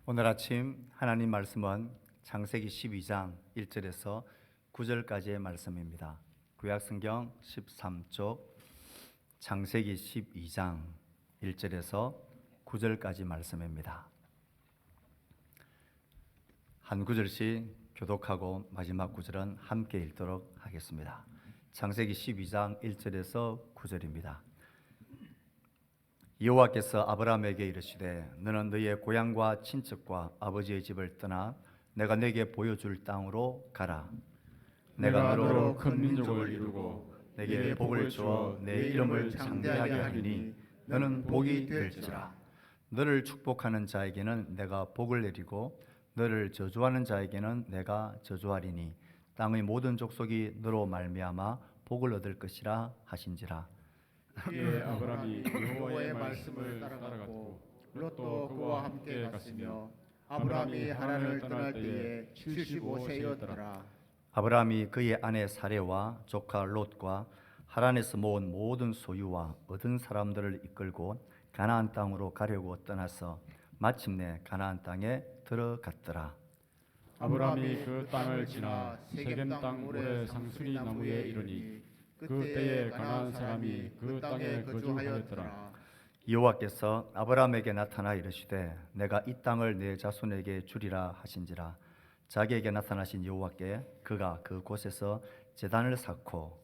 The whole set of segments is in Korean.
오늘 아침 하나님 말씀은 창세기 12장 1절에서 9절까지의 말씀입니다. 구약성경 13쪽 창세기 12장 1절에서 9절까지 말씀입니다. 한 구절씩 교독하고 마지막 구절은 함께 읽도록 하겠습니다. 창세기 12장 1절에서 9절입니다. 여호와께서 아브라함에게 이르시되 너는 너의 고향과 친척과 아버지의 집을 떠나 내가 네게 보여줄 땅으로 가라. 내가 너로 큰 민족을 이루고 내게 복을 주어 내 이름을 창대하게 하리니 너는 복이 될지라. 너를 축복하는 자에게는 내가 복을 내리고 너를 저주하는 자에게는 내가 저주하리니 땅의 모든 족속이 너로 말미암아 복을 얻을 것이라 하신지라. 이에 아브라함이 여호와의 말씀을 따라갔고 롯도 그와 함께 갔으며 아브라함이 하란을 떠날 때에 75세였더라. 아브라함이 그의 아내 사레와 조카 롯과 하란에서 모은 모든 소유와 얻은 사람들을 이끌고 가나안 땅으로 가려고 떠나서 마침내 가나안 땅에 들어갔더라. 아브라함이 그 땅을 지나 세겜 땅 모래 상수리 나무에 이르니 그때에 가나안 사람이 그 땅에 거주하였더라. 여호와께서 아브라함에게 나타나 이르시되 내가 이 땅을 내 자손에게 주리라 하신지라. 자기에게 나타나신 여호와께 그가 그곳에서 제단을 쌓고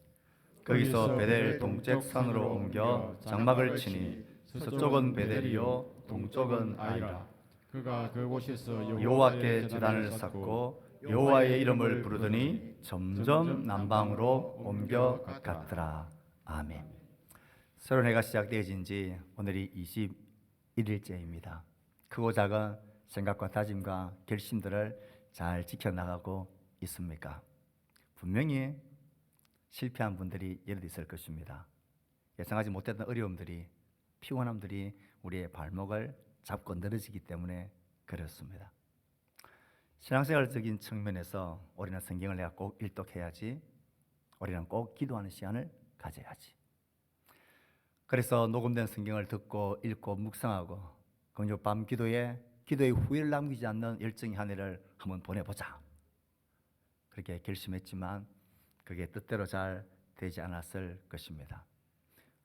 거기서 베델 동쪽 산으로 옮겨 장막을 치니 서쪽은 베델이요 동쪽은 아이라. 그가 그곳에서 여호와께 제단을 쌓고 여호와의 이름을 부르더니 점점 남방으로 옮겨 갔더라. 아멘. 새로운 해가 시작되어진 지 오늘이 21일째입니다. 크고 작은 생각과 다짐과 결심들을 잘 지켜나가고 있습니까? 분명히 실패한 분들이 여러 있을 것입니다. 예상하지 못했던 어려움들이, 피곤함들이 우리의 발목을 잡고 늘어지기 때문에 그렇습니다. 신앙생활적인 측면에서 우리는 성경을 내가 꼭 읽독해야지, 우리는 꼭 기도하는 시간을 가져야지. 그래서 녹음된 성경을 듣고 읽고 묵상하고 그리고 밤 기도에 후회를 남기지 않는 열정의 한 해를 한번 보내보자, 그렇게 결심했지만 그게 뜻대로 잘 되지 않았을 것입니다.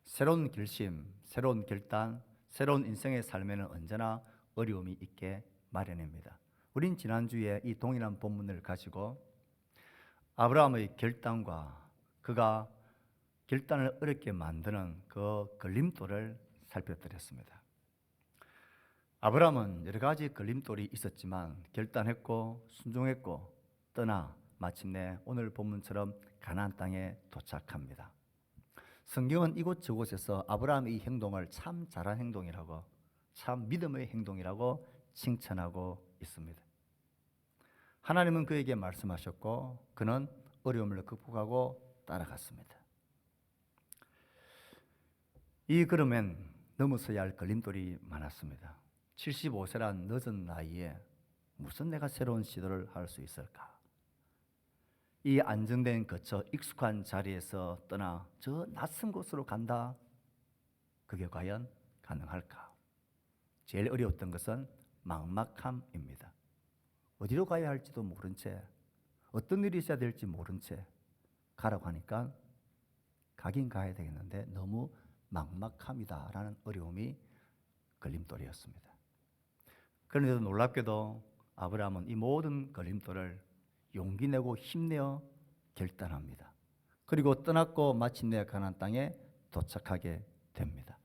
새로운 결심, 새로운 결단, 새로운 인생의 삶에는 언제나 어려움이 있게 마련입니다. 우린 지난주에 이 동일한 본문을 가지고 아브라함의 결단과 그가 결단을 어렵게 만드는 그 걸림돌을 살펴드렸습니다. 아브라함은 여러 가지 걸림돌이 있었지만 결단했고 순종했고 떠나 마침내 오늘 본문처럼 가나안 땅에 도착합니다. 성경은 이곳저곳에서 아브라함의 이 행동을 참 잘한 행동이라고, 참 믿음의 행동이라고 칭찬하고 있습니다. 하나님은 그에게 말씀하셨고 그는 어려움을 극복하고 따라갔습니다. 이 걸음엔 넘어서야 할 걸림돌이 많았습니다. 75세란 늦은 나이에 무슨 내가 새로운 시도를 할 수 있을까? 이 안정된 거처 익숙한 자리에서 떠나 저 낯선 곳으로 간다? 그게 과연 가능할까? 제일 어려웠던 것은 막막함입니다. 어디로 가야 할지도 모른 채, 어떤 일이 있어야 될지 모른 채 가라고 하니까 가긴 가야 되겠는데 너무 막막함이다라는 어려움이 걸림돌이었습니다. 그런데도 놀랍게도 아브라함은 이 모든 걸림돌을 용기 내고 힘내어 결단합니다. 그리고 떠났고 마침내 가나안 땅에 도착하게 됩니다.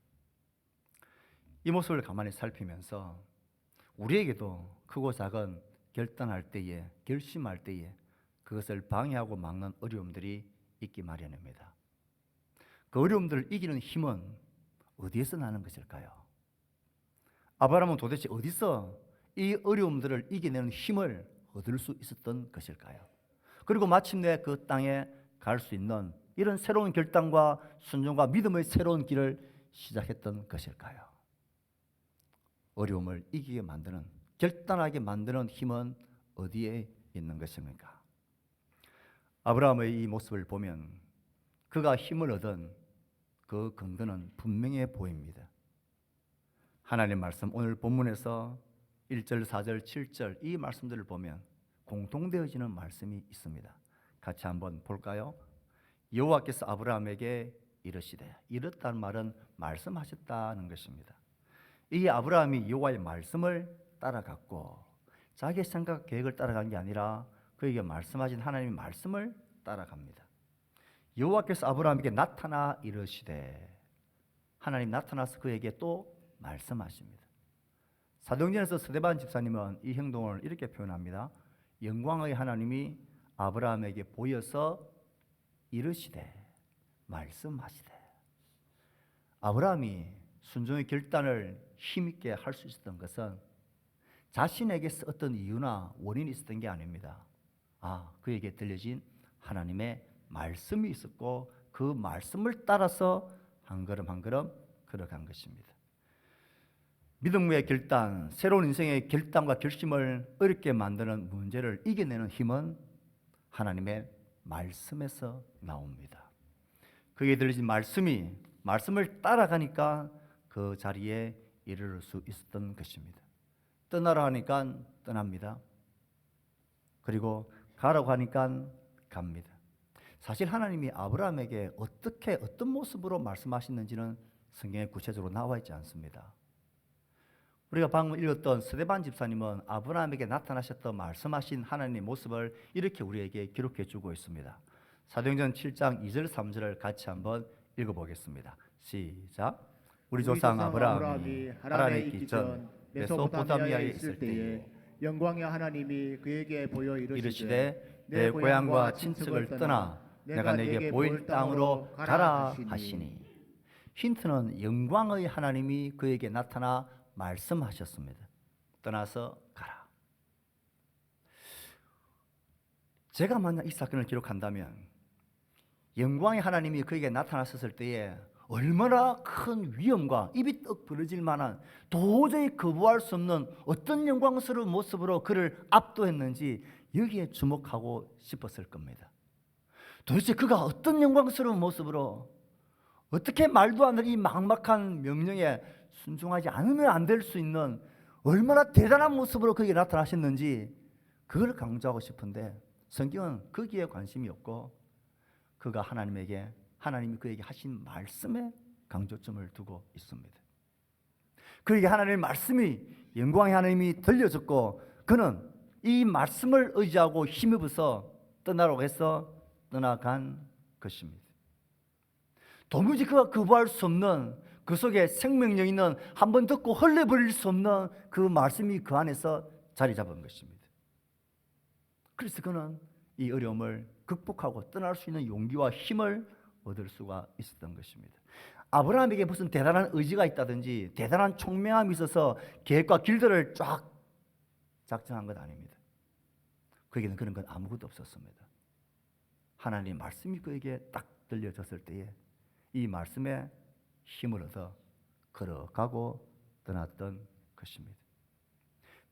이 모습을 가만히 살피면서 우리에게도 크고 작은 결단할 때에, 결심할 때에 그것을 방해하고 막는 어려움들이 있기 마련입니다. 그 어려움들을 이기는 힘은 어디에서 나는 것일까요? 아브라함은 도대체 어디서 이 어려움들을 이겨내는 힘을 얻을 수 있었던 것일까요? 그리고 마침내 그 땅에 갈 수 있는 이런 새로운 결단과 순종과 믿음의 새로운 길을 시작했던 것일까요? 어려움을 이기게 만드는, 결단하게 만드는 힘은 어디에 있는 것입니까? 아브라함의 이 모습을 보면 그가 힘을 얻은 그 근거는 분명해 보입니다. 하나님 말씀 오늘 본문에서 1절, 4절, 7절 이 말씀들을 보면 공통되어지는 말씀이 있습니다. 같이 한번 볼까요? 여호와께서 아브라함에게 이르시되, 이렇다는 말은 말씀하셨다는 것입니다. 이 아브라함이 여호와의 말씀을 따라갔고 자기의 생각 계획을 따라간 게 아니라 그에게 말씀하신 하나님의 말씀을 따라갑니다. 여호와께서 아브라함에게 나타나 이르시되, 하나님 나타나서 그에게 또 말씀하십니다. 사도행전에서 스데반 집사님은 이 행동을 이렇게 표현합니다. 영광의 하나님이 아브라함에게 보여서 이르시되, 말씀하시되. 아브라함이 순종의 결단을 힘있게 할 수 있었던 것은 자신에게서 어떤 이유나 원인이 있었던 게 아닙니다. 그에게 들려진 하나님의 말씀이 있었고 그 말씀을 따라서 한 걸음 한 걸음 걸어간 것입니다. 믿음의 결단, 새로운 인생의 결단과 결심을 어렵게 만드는 문제를 이겨내는 힘은 하나님의 말씀에서 나옵니다. 그에게 들려진 말씀을 따라가니까 그 자리에 이르를 수 있었던 것입니다. 떠나라 하니까 떠납니다. 그리고 가라고 하니까 갑니다. 사실 하나님이 아브라함에게 어떤 모습으로 말씀하시는지는 성경에 구체적으로 나와 있지 않습니다. 우리가 방금 읽었던 스데반 집사님은 아브라함에게 나타나셨던 말씀하신 하나님의 모습을 이렇게 우리에게 기록해 주고 있습니다. 사도행전 7장 2절 3절을 같이 한번 읽어보겠습니다. 시작. 우리 조상 아브라함이 하란에 있기 전 메소포타미아에 있을 때에 영광의 하나님이 그에게 보여 이르시되 내 고향과 친척을 떠나 내가 내게 보일 땅으로 가라 하시니. 힌트는 영광의 하나님이 그에게 나타나 말씀하셨습니다. 떠나서 가라. 제가 만약 이 사건을 기록한다면 영광의 하나님이 그에게 나타났을 때에 얼마나 큰 위험과 입이 떡 벌어질 만한 도저히 거부할 수 없는 어떤 영광스러운 모습으로 그를 압도했는지 여기에 주목하고 싶었을 겁니다. 도대체 그가 어떤 영광스러운 모습으로 어떻게 말도 안 되는 이 막막한 명령에 순종하지 않으면 안 될 수 있는 얼마나 대단한 모습으로 그에게 나타나셨는지 그걸 강조하고 싶은데 성경은 거기에 관심이 없고 그가 하나님이 그에게 하신 말씀에 강조점을 두고 있습니다. 그에게 하나님의 말씀이 영광의 하나님이 들려졌고 그는 이 말씀을 의지하고 힘입어서 떠나라고 해서 떠나간 것입니다. 도무지 그가 거부할 수 없는 그 속에 생명력 있는 한번 듣고 흘려버릴 수 없는 그 말씀이 그 안에서 자리 잡은 것입니다. 그래서 그는 이 어려움을 극복하고 떠날 수 있는 용기와 힘을 얻을 수가 있었던 것입니다. 아브라함에게 무슨 대단한 의지가 있다든지 대단한 총명함이 있어서 계획과 길들을 쫙 작정한 것 아닙니다. 그에게는 그런 건 아무것도 없었습니다. 하나님의 말씀이 그에게 딱 들려졌을 때에 이 말씀에 힘을 얻어 걸어가고 떠났던 것입니다.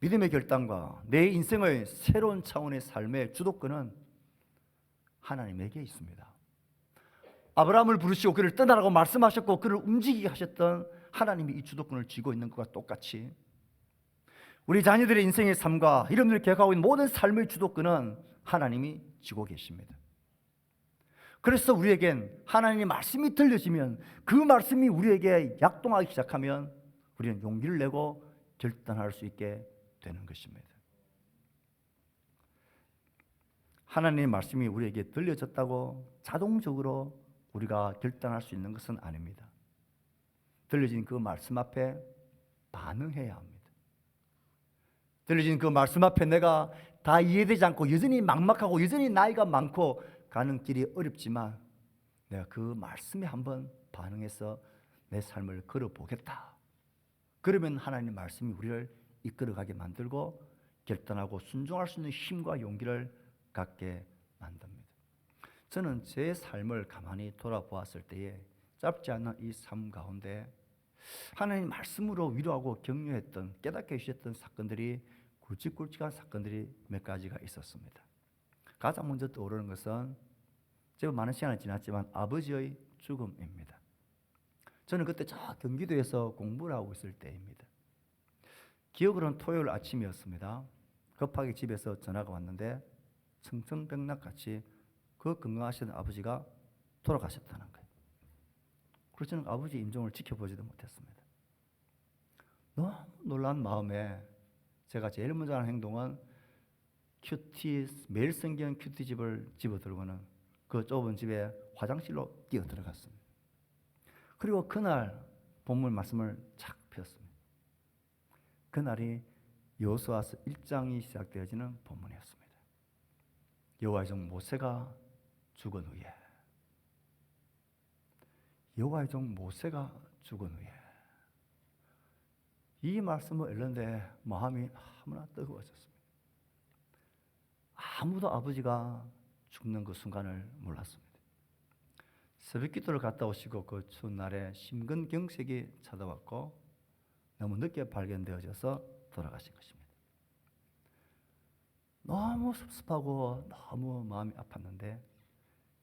믿음의 결단과 내 인생의 새로운 차원의 삶의 주도권은 하나님에게 있습니다. 아브라함을 부르시고 그를 떠나라고 말씀하셨고 그를 움직이게 하셨던 하나님이 이 주도권을 쥐고 있는 것과 똑같이 우리 자녀들의 인생의 삶과 여러분들이 계획하고 있는 모든 삶의 주도권은 하나님이 쥐고 계십니다. 그래서 우리에겐 하나님의 말씀이 들려지면 그 말씀이 우리에게 약동하기 시작하면 우리는 용기를 내고 결단할 수 있게 되는 것입니다. 하나님의 말씀이 우리에게 들려졌다고 자동적으로 우리가 결단할 수 있는 것은 아닙니다. 들려진 그 말씀 앞에 반응해야 합니다. 들려진 그 말씀 앞에 내가 다 이해되지 않고 여전히 막막하고 여전히 나이가 많고 가는 길이 어렵지만 내가 그 말씀에 한번 반응해서 내 삶을 걸어보겠다. 그러면 하나님의 말씀이 우리를 이끌어가게 만들고 결단하고 순종할 수 있는 힘과 용기를 갖게 만듭니다. 저는 제 삶을 가만히 돌아보았을 때에 짧지 않은 이 삶 가운데 하나님 말씀으로 위로하고 격려했던 깨닫게 해주셨던 사건들이 굵직굵직한 사건들이 몇 가지가 있었습니다. 가장 먼저 떠오르는 것은 제가 많은 시간이 지났지만 아버지의 죽음입니다. 저는 그때 저 경기도에서 공부를 하고 있을 때입니다. 기억으로는 토요일 아침이었습니다. 급하게 집에서 전화가 왔는데 청천벽락같이 그 건강하신 아버지가 돌아가셨다는 거예요. 그래서 저는 아버지 임종을 지켜보지도 못했습니다. 너무 놀란 마음에 제가 제일 먼저 하는 행동은 매일 성경 큐티집을 집어들고는 그 좁은 집에 화장실로 뛰어 들어갔습니다. 그리고 그날 본문 말씀을 착 폈습니다. 그날이 여호수아서 1장이 시작되어지는 본문이었습니다. 여호와의 종 모세가 죽은 후에 여호와의 종 모세가 죽은 후에 이 말씀을 읽는데 마음이 너무나 뜨거워졌습니다. 아무도 아버지가 죽는 그 순간을 몰랐습니다. 새벽 기도를 갔다 오시고 그 추운 날에 심근경색이 찾아왔고 너무 늦게 발견되어져서 돌아가신 것입니다. 너무 섭섭하고 너무 마음이 아팠는데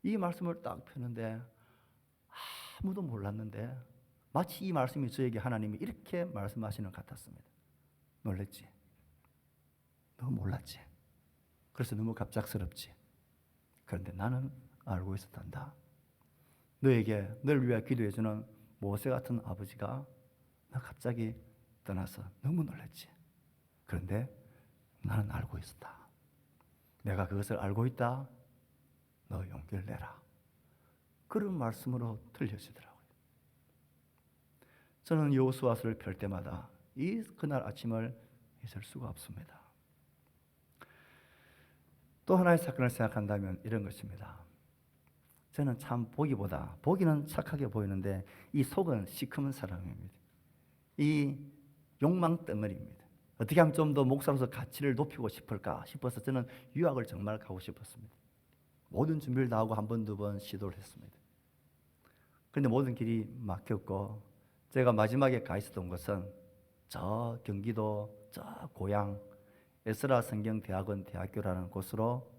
이 말씀을 딱 펴는데 아무도 몰랐는데 마치 이 말씀이 저에게 하나님이 이렇게 말씀하시는 것 같았습니다. 놀랬지? 너 몰랐지? 그래서 너무 갑작스럽지? 그런데 나는 알고 있었단다. 너를 위해 기도해주는 모세 같은 아버지가 나 갑자기 떠나서 너무 놀랐지? 그런데 나는 알고 있었다. 내가 그것을 알고 있다. 너 용기를 내라. 그런 말씀으로 들려지더라고요. 저는 여호수아서를 펼 때마다 그날 아침을 잊을 수가 없습니다. 또 하나의 사건을 생각한다면 이런 것입니다. 저는 참 보기는 착하게 보이는데 이 속은 시커먼 사람입니다. 이 욕망 덩어리입니다. 어떻게 하면 좀 더 목사로서 가치를 높이고 싶을까 싶어서 저는 유학을 정말 가고 싶었습니다. 모든 준비를 다 하고 한 번, 두 번 시도를 했습니다. 그런데 모든 길이 막혔고 제가 마지막에 가 있었던 곳은 저 경기도 저 고향 에스라 성경대학원 대학교라는 곳으로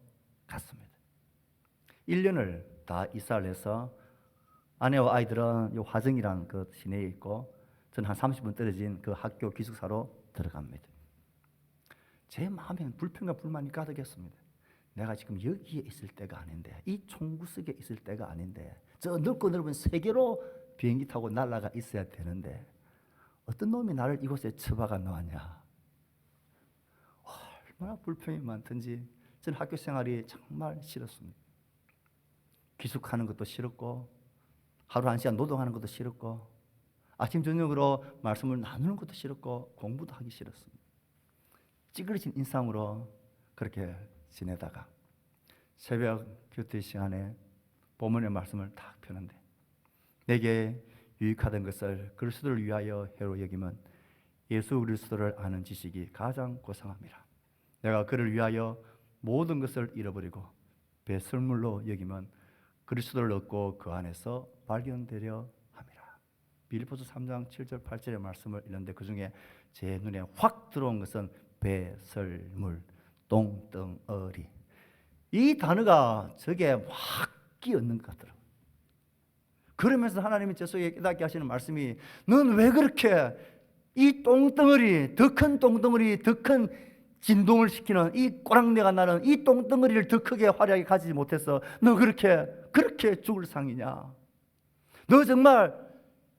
갔습니다. 1년을 다 이사를 해서 아내와 아이들은 요 화정이라는 그 시내에 있고 저는 한 30분 떨어진 그 학교 기숙사로 들어갑니다. 제 마음에는 불평과 불만이 가득했습니다. 내가 지금 여기에 있을 때가 아닌데 이 총구석에 있을 때가 아닌데 저 넓고 넓은 세계로 비행기 타고 날아가 있어야 되는데 어떤 놈이 나를 이곳에 처박아 놓았냐. 얼마나 불평이 많든지 저는 학교 생활이 정말 싫었습니다. 기숙하는 것도 싫었고 하루 1시간 노동하는 것도 싫었고 아침 저녁으로 말씀을 나누는 것도 싫었고 공부도 하기 싫었습니다. 찌그러진 인상으로 그렇게 지내다가 새벽 큐티 시간에 본문의 말씀을 딱 펴는데 내게 유익하던 것을 그리스도를 위하여 해로 여기면 예수 그리스도를 아는 지식이 가장 고상함이라. 내가 그를 위하여 모든 것을 잃어버리고 배설물로 여기면 그리스도를 얻고 그 안에서 발견되려 함이라. 빌립보서 3장 7절 8절의 말씀을 읽는데 그 중에 제 눈에 확 들어온 것은 배설물, 똥덩어리. 이 단어가 저게 확 끼얹는 것 같더라고요. 그러면서 하나님이 제 속에 깨닫게 하시는 말씀이 넌 왜 그렇게 이 똥덩어리, 더 큰 똥덩어리, 더 큰 진동을 시키는 이 꼬랑내가 나는 이 똥덩어리를 더 크게 화려하게 가지지 못해서 너 그렇게 죽을 상이냐. 너 정말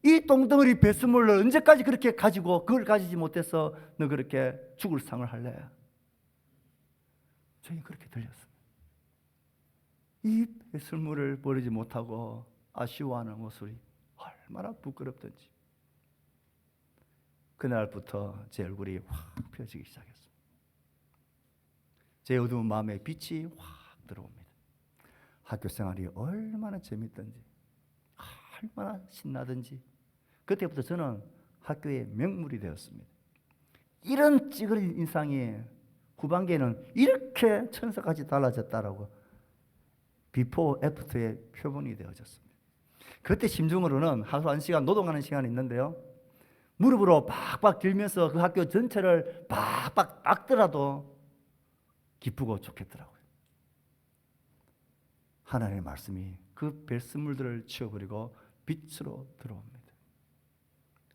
이 똥덩어리 배수물을 언제까지 그렇게 가지고 그걸 가지지 못해서 너 그렇게 죽을 상을 할래. 저희 그렇게 들렸습니다. 이 배설물을 버리지 못하고 아쉬워하는 모습이 얼마나 부끄럽던지. 그날부터 제 얼굴이 확 펴지기 시작했습니다. 제 어두운 마음에 빛이 확 들어옵니다. 학교 생활이 얼마나 재밌던지 얼마나 신나던지 그때부터 저는 학교의 명물이 되었습니다. 이런 찌그러진 인상이 후반기에는 이렇게 천사까지 달라졌다라고 비포 애프터의 표본이 되어졌습니다. 그때 심중으로는 하루 1시간 노동하는 시간이 있는데요. 무릎으로 팍팍 들면서 그 학교 전체를 팍팍 닦더라도 기쁘고 좋겠더라고요. 하나님의 말씀이 그 배설물들을 치워버리고 빛으로 들어옵니다.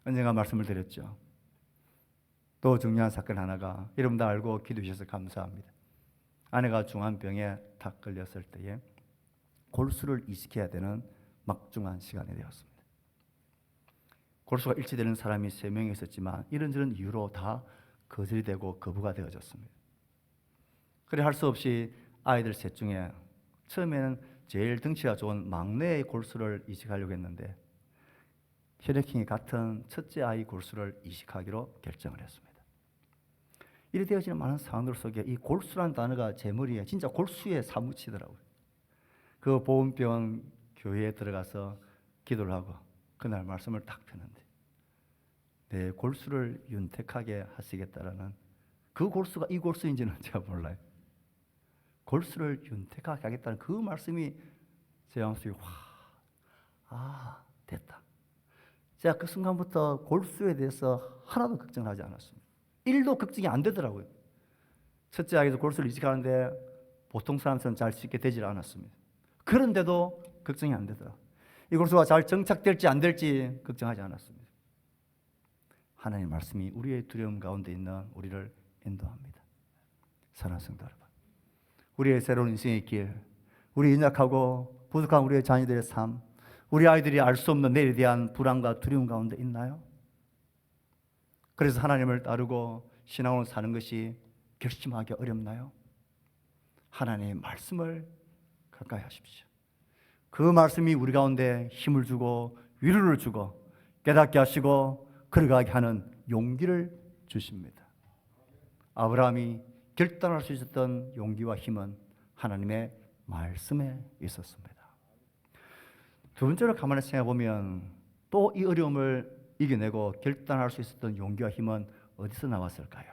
언젠가 말씀을 드렸죠. 또 중요한 사건 하나가, 여러분 다 알고 기도해 주셔서 감사합니다. 아내가 중환병에 탁 걸렸을 때에 골수를 이식해야 되는 막중한 시간이 되었습니다. 골수가 일치되는 사람이 3명이 있었지만 이런저런 이유로 다 거절이 되고 거부가 되어졌습니다. 그래 할 수 없이 아이들 셋 중에 처음에는 제일 덩치가 좋은 막내의 골수를 이식하려고 했는데 혈액형이 같은 첫째 아이 골수를 이식하기로 결정을 했습니다. 이래 되어지는 많은 상황들 속에 이 골수라는 단어가 제 머리에 진짜 골수에 사무치더라고요. 그 보훈병원 교회에 들어가서 기도를 하고 그날 말씀을 딱 폈는데, 내 골수를 윤택하게 하시겠다라는, 그 골수가 이 골수인지는 제가 몰라요. 골수를 윤택하게 하겠다는 그 말씀이 제 마음속에 됐다. 제가 그 순간부터 골수에 대해서 하나도 걱정을 하지 않았습니다. 1도 걱정이 안 되더라고요. 첫째 아이도 골수를 이식하는데 보통 사람처럼 잘 씻게 되질 않았습니다. 그런데도 걱정이 안 되더라고요. 이 골수가 잘 정착될지 안 될지 걱정하지 않았습니다. 하나님의 말씀이 우리의 두려움 가운데 있는 우리를 인도합니다. 사랑하는 성도 여러분, 우리의 새로운 인생의 길, 우리 연약하고 부족한 우리의 자녀들의 삶, 우리 아이들이 알 수 없는 내일에 대한 불안과 두려움 가운데 있나요? 그래서 하나님을 따르고 신앙으로 사는 것이 결심하기 어렵나요? 하나님의 말씀을 가까이 하십시오. 그 말씀이 우리 가운데 힘을 주고 위로를 주고 깨닫게 하시고 걸어가게 하는 용기를 주십니다. 아브라함이 결단할 수 있었던 용기와 힘은 하나님의 말씀에 있었습니다. 두 번째로 가만히 생각해 보면 또 이 어려움을 이겨내고 결단할 수 있었던 용기와 힘은 어디서 나왔을까요?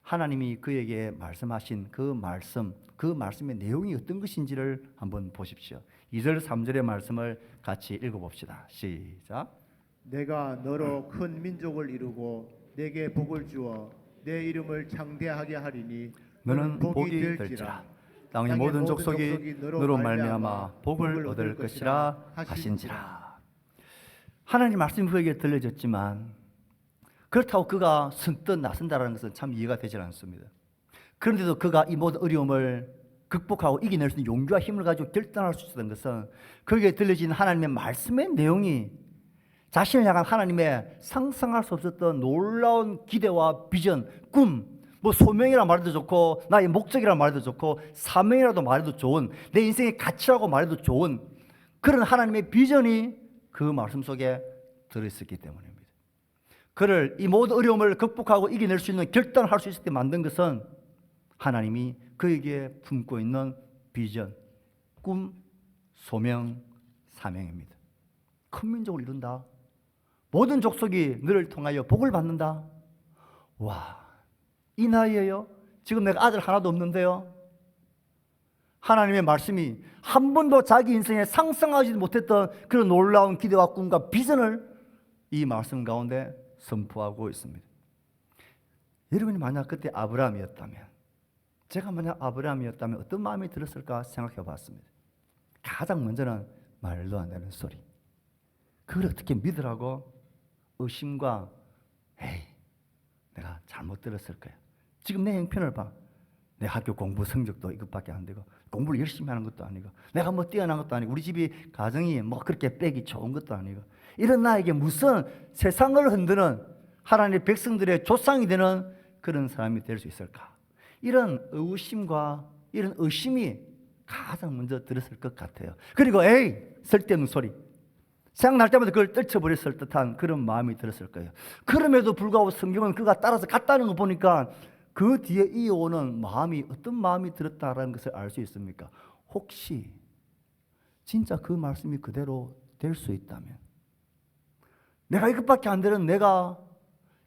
하나님이 그에게 말씀하신 그 말씀의 내용이 어떤 것인지를 한번 보십시오. 2절 3절의 말씀을 같이 읽어봅시다. 시작. 내가 너로 큰 민족을 이루고 내게 복을 주어 내 이름을 창대하게 하리니 너는 복이 될지라. 땅의 모든 족속이 너로 말미암아 복을 얻을 것이라 하신지라. 하나님 말씀이 그에게 들려졌지만 그렇다고 그가 선뜻 나선다는 것은 참 이해가 되지 않습니다. 그런데도 그가 이 모든 어려움을 극복하고 이겨낼 수 있는 용기와 힘을 가지고 결단할 수 있었던 것은 그에게 들려진 하나님의 말씀의 내용이 자신을 향한 하나님의 상상할 수 없었던 놀라운 기대와 비전, 꿈, 소명이라 말해도 좋고 나의 목적이라 말해도 좋고 사명이라도 말해도 좋은, 내 인생의 가치라고 말해도 좋은 그런 하나님의 비전이 그 말씀 속에 들어있었기 때문입니다. 그를 이 모든 어려움을 극복하고 이겨낼 수 있는 결단을 할 수 있게 만든 것은 하나님이 그에게 품고 있는 비전, 꿈, 소명, 사명입니다. 큰 민족을 이룬다. 모든 족속이 너를 통하여 복을 받는다. 와, 이 나이에요? 지금 내가 아들 하나도 없는데요? 하나님의 말씀이 한 번도 자기 인생에 상상하지 못했던 그런 놀라운 기대와 꿈과 비전을 이 말씀 가운데 선포하고 있습니다. 여러분이 만약 그때 아브라함이었다면, 제가 만약 아브라함이었다면 어떤 마음이 들었을까 생각해 봤습니다. 가장 먼저는 말도 안 되는 소리, 그걸 어떻게 믿으라고 의심과 에이, 내가 잘못 들었을 거야. 지금 내 형편을 봐. 내 학교 공부 성적도 이것밖에 안 되고 공부를 열심히 하는 것도 아니고 내가 뛰어난 것도 아니고 우리 집이 가정이 그렇게 빼기 좋은 것도 아니고 이런 나에게 무슨 세상을 흔드는 하나님의 백성들의 조상이 되는 그런 사람이 될 수 있을까? 이런 의심과 이런 의심이 가장 먼저 들었을 것 같아요. 그리고 쓸데없는 소리, 생각날 때마다 그걸 떨쳐버렸을 듯한 그런 마음이 들었을 거예요. 그럼에도 불구하고 성경은 그가 따라서 갔다는 거 보니까 그 뒤에 이어오는 마음이 어떤 마음이 들었다라는 것을 알 수 있습니까? 혹시 진짜 그 말씀이 그대로 될 수 있다면, 내가 이것밖에 안 되는 내가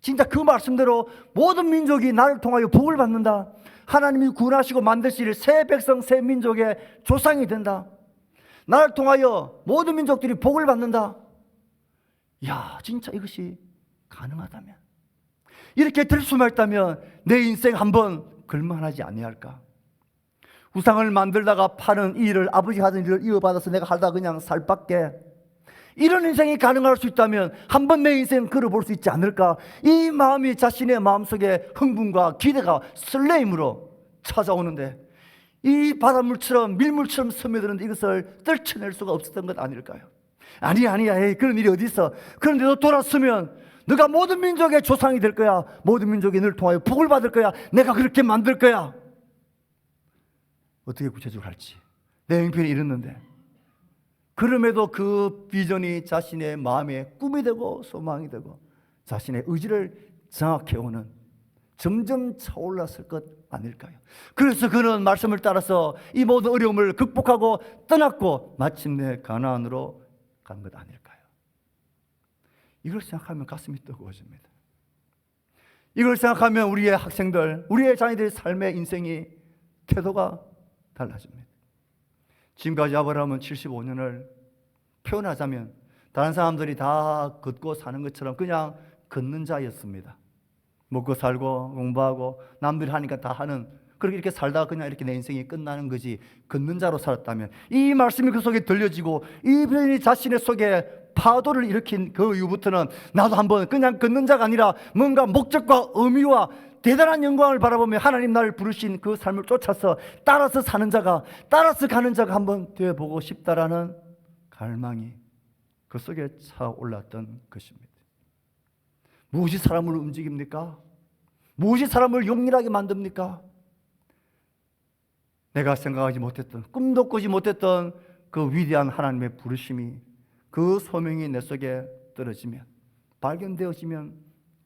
진짜 그 말씀대로 모든 민족이 나를 통하여 복을 받는다. 하나님이 구원하시고 만드실 새 백성 새 민족의 조상이 된다. 나를 통하여 모든 민족들이 복을 받는다. 야, 진짜 이것이 가능하다면, 이렇게 될 수만 있다면 내 인생 한번 걸만하지 아니할까? 우상을 만들다가 파는 이 일을, 아버지 하던 일을 이어받아서 내가 하다 그냥 살 밖에 이런 인생이 가능할 수 있다면 한번 내 인생 걸어볼 수 있지 않을까? 이 마음이 자신의 마음속에 흥분과 기대가 설레임으로 찾아오는데 이 바닷물처럼 밀물처럼 스며드는데 이것을 떨쳐낼 수가 없었던 것 아닐까요? 아니야 에이, 그런 일이 어디 있어. 그런데 너 돌았으면 너가 모든 민족의 조상이 될 거야. 모든 민족이 너를 통하여 복을 받을 거야. 내가 그렇게 만들 거야. 어떻게 구체적으로 할지 내 형편이 이랬는데, 그럼에도 그 비전이 자신의 마음의 꿈이 되고 소망이 되고 자신의 의지를 장악해오는, 점점 차올랐을 것 아닐까요? 그래서 그는 말씀을 따라서 이 모든 어려움을 극복하고 떠났고 마침내 가나안으로 간 것 아닐까요? 이걸 생각하면 가슴이 뜨거워집니다. 이걸 생각하면 우리의 학생들, 우리의 자녀들의 삶의 인생이 태도가 달라집니다. 지금까지 아브라함은 75년을 표현하자면 다른 사람들이 다 걷고 사는 것처럼 그냥 걷는 자였습니다. 먹고 살고 공부하고 남들이 하니까 다 하는, 그렇게 이렇게 살다가 그냥 이렇게 내 인생이 끝나는 거지, 걷는 자로 살았다면 이 말씀이 그 속에 들려지고 이 분이 자신의 속에 파도를 일으킨 그 이후부터는 나도 한번 그냥 걷는 자가 아니라 뭔가 목적과 의미와 대단한 영광을 바라보며 하나님 나를 부르신 그 삶을 쫓아서 따라서 사는 자가, 따라서 가는 자가 한번 되어보고 싶다라는 갈망이 그 속에 차올랐던 것입니다. 무엇이 사람을 움직입니까? 무엇이 사람을 용일하게 만듭니까? 내가 생각하지 못했던, 꿈도 꾸지 못했던 그 위대한 하나님의 부르심이, 그 소명이 내 속에 떨어지면, 발견되어지면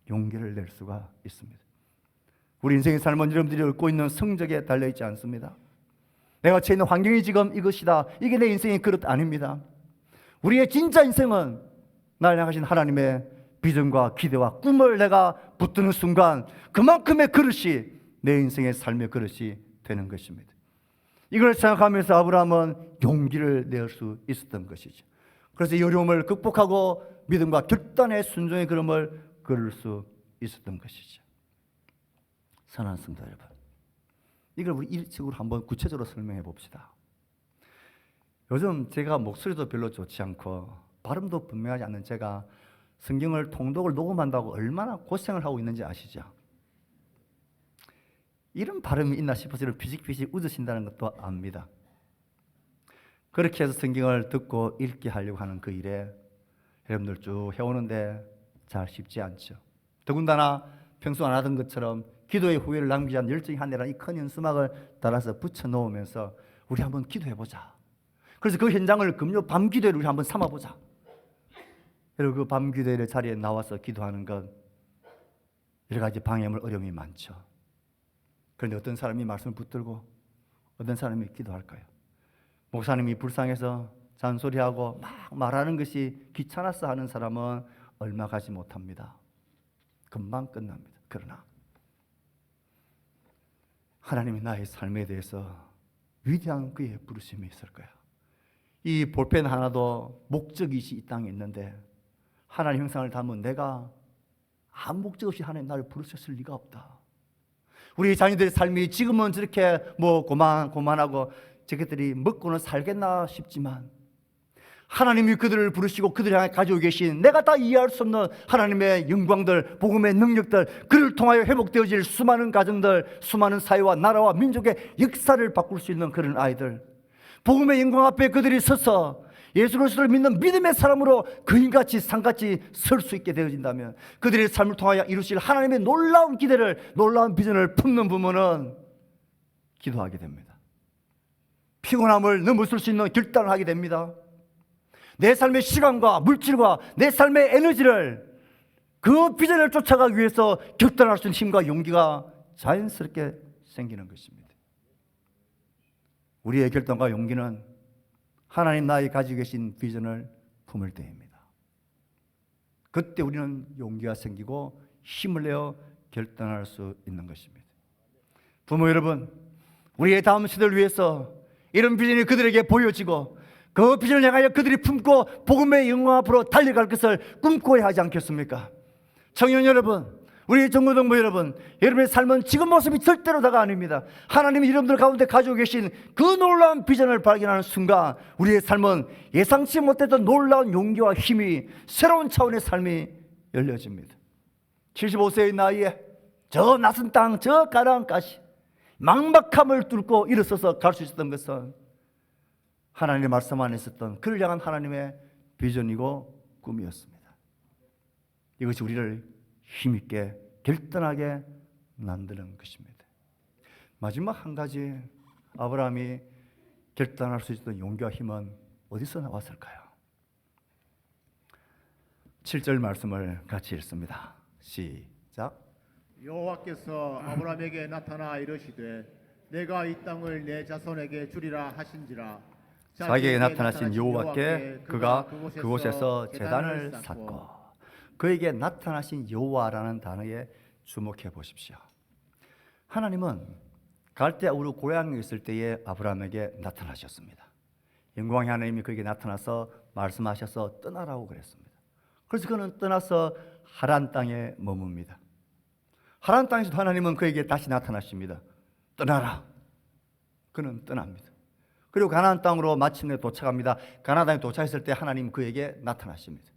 용기를 낼 수가 있습니다. 우리 인생의 삶은 여러분들이 얻고 있는 성적에 달려있지 않습니다. 내가 처해 있는 환경이 지금 이것이다, 이게 내 인생의 그릇 아닙니다. 우리의 진짜 인생은 날 향하신 하나님의 비전과 기대와 꿈을 내가 붙드는 순간 그만큼의 그릇이 내 인생의 삶의 그릇이 되는 것입니다. 이걸 생각하면서 아브라함은 용기를 낼 수 있었던 것이죠. 그래서 이 어려움을 극복하고 믿음과 결단의 순종의 걸음을 걸을 수 있었던 것이죠. 사랑하는 성도 여러분, 이걸 우리 일식으로 한번 구체적으로 설명해 봅시다. 요즘 제가 목소리도 별로 좋지 않고 발음도 분명하지 않는 제가 성경을 통독을 녹음한다고 얼마나 고생을 하고 있는지 아시죠? 이런 발음이 있나 싶어서 피식피식 웃으신다는 것도 압니다. 그렇게 해서 성경을 듣고 읽게 하려고 하는 그 일에 여러분들 쭉 해오는데 잘 쉽지 않죠. 더군다나 평소 안 하던 것처럼 기도의 후회를 남기지 않는 열정이 하늘이라는 이 큰 현수막을 달아서 붙여놓으면서 우리 한번 기도해보자. 그래서 그 현장을 금요 밤 기도회를 우리 한번 삼아보자. 여러분, 그 밤 기도회 자리에 나와서 기도하는 건 여러 가지 방해물 어려움이 많죠. 그런데 어떤 사람이 말씀을 붙들고 어떤 사람이 기도할까요? 목사님이 불쌍해서 잔소리하고 막 말하는 것이 귀찮아서 하는 사람은 얼마 가지 못합니다. 금방 끝납니다. 그러나 하나님이 나의 삶에 대해서 위대한 그의 부르심이 있을 거야. 이 볼펜 하나도 목적이시 이 땅에 있는데 하나님 형상을 담은 내가 아무 목적 없이 하나님 나를 부르셨을 리가 없다. 우리 자녀들의 삶이 지금은 저렇게 고만하고 저것들이 먹고는 살겠나 싶지만 하나님이 그들을 부르시고 그들을 향해 가지고 계신 내가 다 이해할 수 없는 하나님의 영광들, 복음의 능력들, 그를 통하여 회복되어질 수많은 가정들, 수많은 사회와 나라와 민족의 역사를 바꿀 수 있는 그런 아이들, 복음의 영광 앞에 그들이 서서 예수 그리스도를 믿는 믿음의 사람으로 그인같이 상같이 설 수 있게 되어진다면 그들의 삶을 통하여 이루실 하나님의 놀라운 기대를, 놀라운 비전을 품는 부모는 기도하게 됩니다. 피곤함을 넘어설 수 있는 결단을 하게 됩니다. 내 삶의 시간과 물질과 내 삶의 에너지를 그 비전을 쫓아가기 위해서 결단할 수 있는 힘과 용기가 자연스럽게 생기는 것입니다. 우리의 결단과 용기는 하나님 나의 가지고 계신 비전을 품을 때입니다. 그때 우리는 용기가 생기고 힘을 내어 결단할 수 있는 것입니다. 부모 여러분, 우리의 다음 세대를 위해서 이런 비전이 그들에게 보여지고 그 비전을 향하여 그들이 품고 복음의 영광 앞으로 달려갈 것을 꿈꿔야 하지 않겠습니까? 청년 여러분, 우리 정부동부 여러분, 여러분의 삶은 지금 모습이 절대로 다가 아닙니다. 하나님이 여러분들 가운데 가지고 계신 그 놀라운 비전을 발견하는 순간 우리의 삶은 예상치 못했던 놀라운 용기와 힘이, 새로운 차원의 삶이 열려집니다. 75세의 나이에 저 낯선 땅, 저 가나안 가시, 막막함을 뚫고 일어서서 갈 수 있었던 것은 하나님의 말씀 안에 있었던 그를 향한 하나님의 비전이고 꿈이었습니다. 이것이 우리를 힘있게 결단하게 만드는 것입니다. 마지막 한 가지, 아브라함이 결단할 수 있었던 용기와 힘은 어디서 나왔을까요? 7절 말씀을 같이 읽습니다. 시작. 여호와께서 아브라함에게 나타나 이르시되 내가 이 땅을 내 자손에게 주리라 하신지라. 자기에게 나타나신 여호와께 그가 그곳에서 제단을 쌓고. 그에게 나타나신 여호와라는 단어에 주목해 보십시오. 하나님은 갈대 우르 고향에 있을 때에 아브라함에게 나타나셨습니다. 영광의 하나님이 그에게 나타나서 말씀하셔서 떠나라고 그랬습니다. 그래서 그는 떠나서 하란 땅에 머뭅니다. 하란 땅에서도 하나님은 그에게 다시 나타나십니다. 떠나라. 그는 떠납니다. 그리고 가나안 땅으로 마침내 도착합니다. 가나안 땅에 도착했을 때 하나님 그에게 나타나십니다.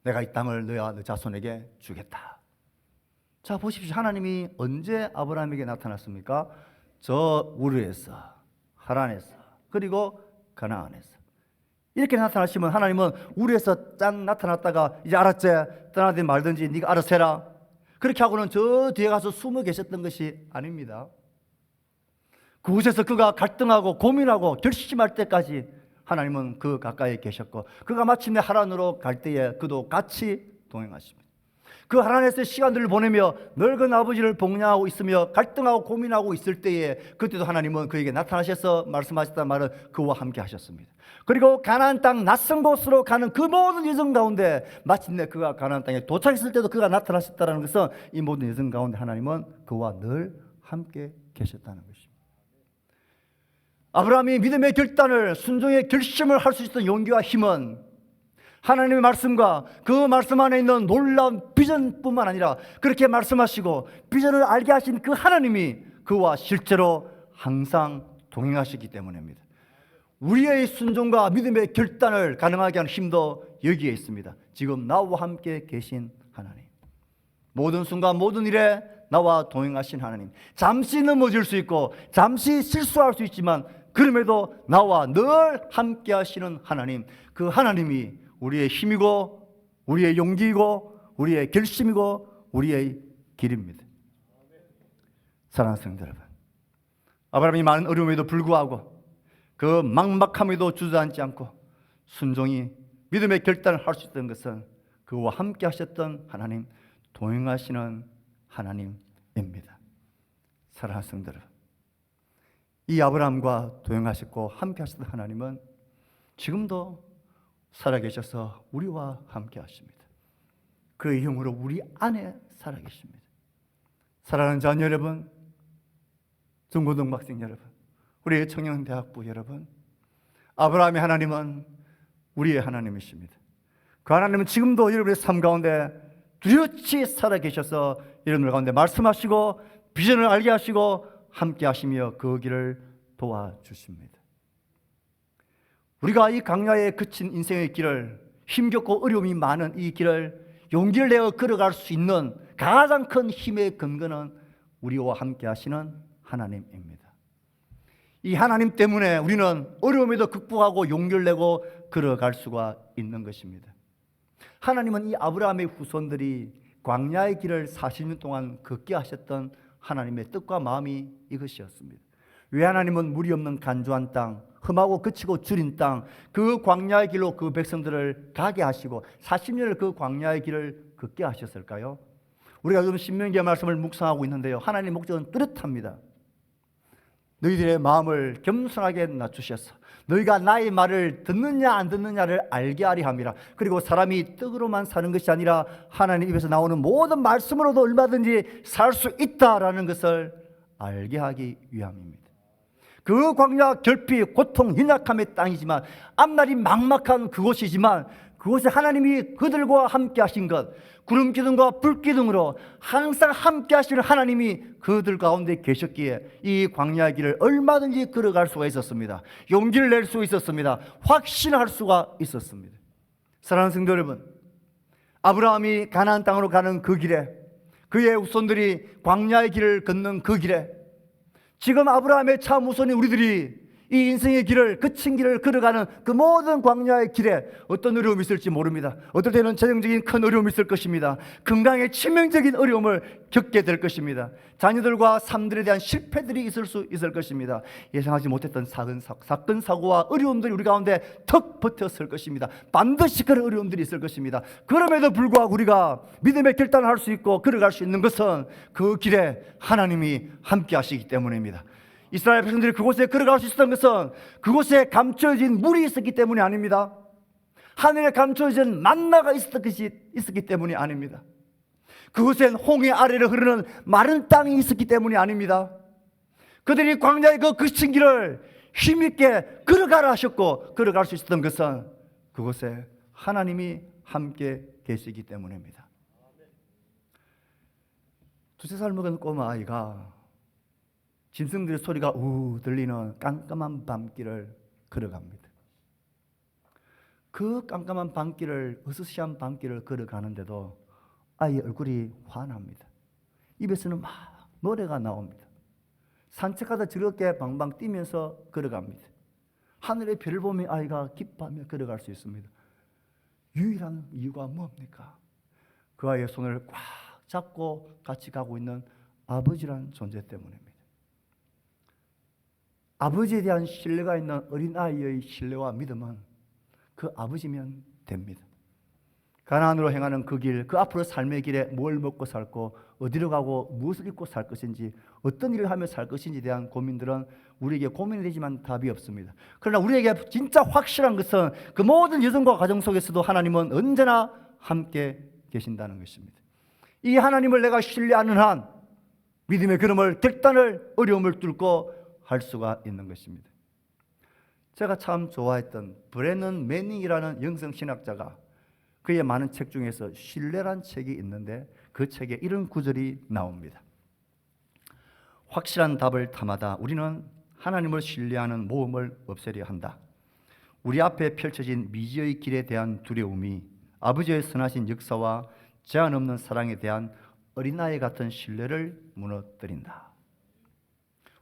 내가 이 땅을 너와 너 자손에게 주겠다. 자, 보십시오. 하나님이 언제 아브라함에게 나타났습니까? 저 우르에서, 하란에서, 그리고 가나안에서. 이렇게 나타나시면 하나님은 우르에서 짠 나타났다가 이제 알았지? 떠나든 말든지 네가 알아서 해라. 그렇게 하고는 저 뒤에 가서 숨어 계셨던 것이 아닙니다. 그곳에서 그가 갈등하고 고민하고 결심할 때까지 하나님은 그 가까이에 계셨고, 그가 마침내 하란으로 갈 때에 그도 같이 동행하십니다. 그 하란에서 시간들을 보내며 늙은 아버지를 복양하고 있으며 갈등하고 고민하고 있을 때에 그때도 하나님은 그에게 나타나셔서 말씀하셨단 말은 그와 함께 하셨습니다. 그리고 가나안 땅 낯선 곳으로 가는 그 모든 여정 가운데 마침내 그가 가나안 땅에 도착했을 때도 그가 나타나셨다는 것은 이 모든 여정 가운데 하나님은 그와 늘 함께 계셨다는 것입니다. 아브라함이 믿음의 결단을, 순종의 결심을 할 수 있었던 용기와 힘은 하나님의 말씀과 그 말씀 안에 있는 놀라운 비전뿐만 아니라 그렇게 말씀하시고 비전을 알게 하신 그 하나님이 그와 실제로 항상 동행하시기 때문입니다. 우리의 순종과 믿음의 결단을 가능하게 하는 힘도 여기에 있습니다. 지금 나와 함께 계신 하나님, 모든 순간 모든 일에 나와 동행하신 하나님, 잠시 넘어질 수 있고 잠시 실수할 수 있지만 그럼에도 나와 늘 함께 하시는 하나님, 그 하나님이 우리의 힘이고 우리의 용기이고 우리의 결심이고 우리의 길입니다. 사랑하는 성도 여러분, 아브라함이 많은 어려움에도 불구하고 그 막막함에도 주저앉지 않고 순종이 믿음의 결단을 할 수 있던 것은 그와 함께 하셨던 하나님, 동행하시는 하나님입니다. 사랑하는 성도 여러분, 이 아브라함과 동행하셨고 함께 하셨던 하나님은 지금도 살아계셔서 우리와 함께 하십니다. 그의 영으로 우리 안에 살아계십니다. 사랑하는 자녀 여러분, 중고등학생 여러분, 우리의 청년대학부 여러분, 아브라함의 하나님은 우리의 하나님이십니다. 그 하나님은 지금도 여러분의 삶 가운데 뚜렷이 살아계셔서 여러분들 가운데 말씀하시고 비전을 알게 하시고 함께 하시며 그 길을 도와주십니다. 우리가 이 강야에 그친 인생의 길을, 힘겹고 어려움이 많은 이 길을 용기를 내어 걸어갈 수 있는 가장 큰 힘의 근거는 우리와 함께 하시는 하나님입니다. 이 하나님 때문에 우리는 어려움에도 극복하고 용기를 내고 걸어갈 수가 있는 것입니다. 하나님은 이 아브라함의 후손들이 광야의 길을 40년 동안 걷게 하셨던 하나님의 뜻과 마음이 이것이었습니다. 왜 하나님은 물이 없는 간조한 땅, 험하고 그치고 줄인 땅, 그 광야의 길로 그 백성들을 가게 하시고 40년을 그 광야의 길을 걷게 하셨을까요? 우리가 지금 신명기의 말씀을 묵상하고 있는데요, 하나님의 목적은 뚜렷합니다. 너희들의 마음을 겸손하게 낮추셔서 너희가 나의 말을 듣느냐 안 듣느냐를 알게 하리 함이라. 그리고 사람이 떡으로만 사는 것이 아니라 하나님 입에서 나오는 모든 말씀으로도 얼마든지 살 수 있다라는 것을 알게 하기 위함입니다. 그 광야 결핍, 고통, 연약함의 땅이지만 앞날이 막막한 그곳이지만 그곳에 하나님이 그들과 함께 하신 것, 구름 기둥과 불 기둥으로 항상 함께 하시는 하나님이 그들 가운데 계셨기에 이 광야의 길을 얼마든지 걸어갈 수가 있었습니다. 용기를 낼 수 있었습니다. 확신할 수가 있었습니다. 사랑하는 성도 여러분, 아브라함이 가나안 땅으로 가는 그 길에, 그의 후손들이 광야의 길을 걷는 그 길에, 지금 아브라함의 참 후손이 우리들이 이 인생의 길을, 거친 길을 걸어가는 그 모든 광야의 길에 어떤 어려움이 있을지 모릅니다. 어떨 때는 재정적인 큰 어려움이 있을 것입니다. 건강에 치명적인 어려움을 겪게 될 것입니다. 자녀들과 삶들에 대한 실패들이 있을 수 있을 것입니다. 예상하지 못했던 사건, 사고와 어려움들이 우리 가운데 턱 버텼을 것입니다. 반드시 그런 어려움들이 있을 것입니다. 그럼에도 불구하고 우리가 믿음의 결단을 할 수 있고 걸어갈 수 있는 것은 그 길에 하나님이 함께 하시기 때문입니다. 이스라엘 백성들이 그곳에 걸어갈 수 있었던 것은 그곳에 감춰진 물이 있었기 때문이 아닙니다. 하늘에 감춰진 만나가 있었기 때문이 아닙니다. 그곳엔 홍해 아래로 흐르는 마른 땅이 있었기 때문이 아닙니다. 그들이 광야의 그 거친 길을 힘있게 걸어가라 하셨고 걸어갈 수 있었던 것은 그곳에 하나님이 함께 계시기 때문입니다. 2-3살 먹은 꼬마 아이가 짐승들의 소리가 우 들리는 깜깜한 밤길을 걸어갑니다. 그 깜깜한 밤길을, 으스스한 밤길을 걸어가는데도 아이의 얼굴이 환합니다. 입에서는 막 노래가 나옵니다. 산책하다 즐겁게 방방 뛰면서 걸어갑니다. 하늘의 별을 보며 아이가 기뻐하며 걸어갈 수 있습니다. 유일한 이유가 뭡니까? 그 아이의 손을 꽉 잡고 같이 가고 있는 아버지란 존재 때문입니다. 아버지에 대한 신뢰가 있는 어린아이의 신뢰와 믿음은 그 아버지면 됩니다. 가나안으로 행하는 그 길, 그 앞으로 삶의 길에 뭘 먹고 살고 어디로 가고 무엇을 입고 살 것인지, 어떤 일을 하며 살 것인지에 대한 고민들은 우리에게 고민이 되지만 답이 없습니다. 그러나 우리에게 진짜 확실한 것은 그 모든 여정과 과정 속에서도 하나님은 언제나 함께 계신다는 것입니다. 이 하나님을 내가 신뢰하는 한 믿음의 걸음을, 결단을, 어려움을 뚫고 할 수가 있는 것입니다. 제가 참 좋아했던 브래넌 매닝이라는 영성신학자가 그의 많은 책 중에서 신뢰란 책이 있는데 그 책에 이런 구절이 나옵니다. 확실한 답을 탐하다 우리는 하나님을 신뢰하는 모험을 없애려 한다. 우리 앞에 펼쳐진 미지의 길에 대한 두려움이 아버지의 선하신 역사와 제한 없는 사랑에 대한 어린아이 같은 신뢰를 무너뜨린다.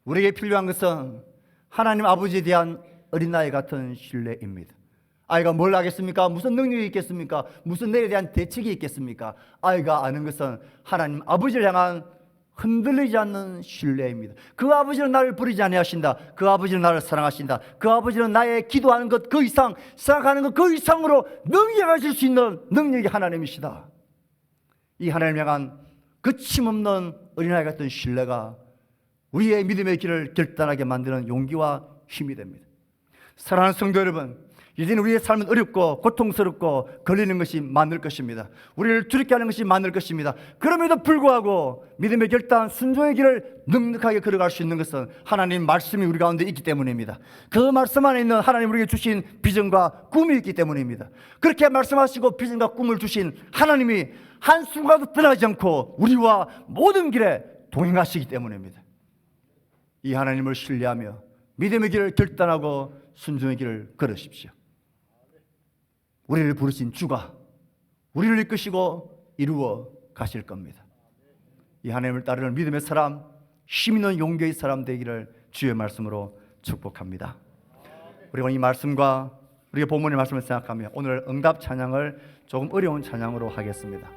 우리에게 필요한 것은 하나님 아버지에 대한 어린아이 같은 신뢰입니다. 아이가 뭘 하겠습니까? 무슨 능력이 있겠습니까? 무슨 일에 대한 대책이 있겠습니까? 아이가 아는 것은 하나님 아버지를 향한 흔들리지 않는 신뢰입니다. 그 아버지는 나를 버리지 아니하신다. 그 아버지는 나를 사랑하신다. 그 아버지는 나의 기도하는 것 그 이상, 생각하는 것 그 이상으로 능력하실 수 있는 능력이 하나님이시다. 이 하나님을 향한 거침없는 어린아이 같은 신뢰가 우리의 믿음의 길을 결단하게 만드는 용기와 힘이 됩니다. 사랑하는 성도 여러분, 이제는 우리의 삶은 어렵고 고통스럽고 걸리는 것이 많을 것입니다. 우리를 두렵게 하는 것이 많을 것입니다. 그럼에도 불구하고 믿음의 결단, 순종의 길을 넉넉하게 걸어갈 수 있는 것은 하나님 말씀이 우리 가운데 있기 때문입니다. 그 말씀 안에 있는 하나님 우리에게 주신 비전과 꿈이 있기 때문입니다. 그렇게 말씀하시고 비전과 꿈을 주신 하나님이 한순간도 떠나지 않고 우리와 모든 길에 동행하시기 때문입니다. 이 하나님을 신뢰하며 믿음의 길을 결단하고 순종의 길을 걸으십시오. 우리를 부르신 주가 우리를 이끄시고 이루어 가실 겁니다. 이 하나님을 따르는 믿음의 사람, 힘 있는 용기의 사람 되기를 주의 말씀으로 축복합니다. 우리가 이 말씀과 우리의 본문의 말씀을 생각하며 오늘 응답 찬양을 조금 어려운 찬양으로 하겠습니다.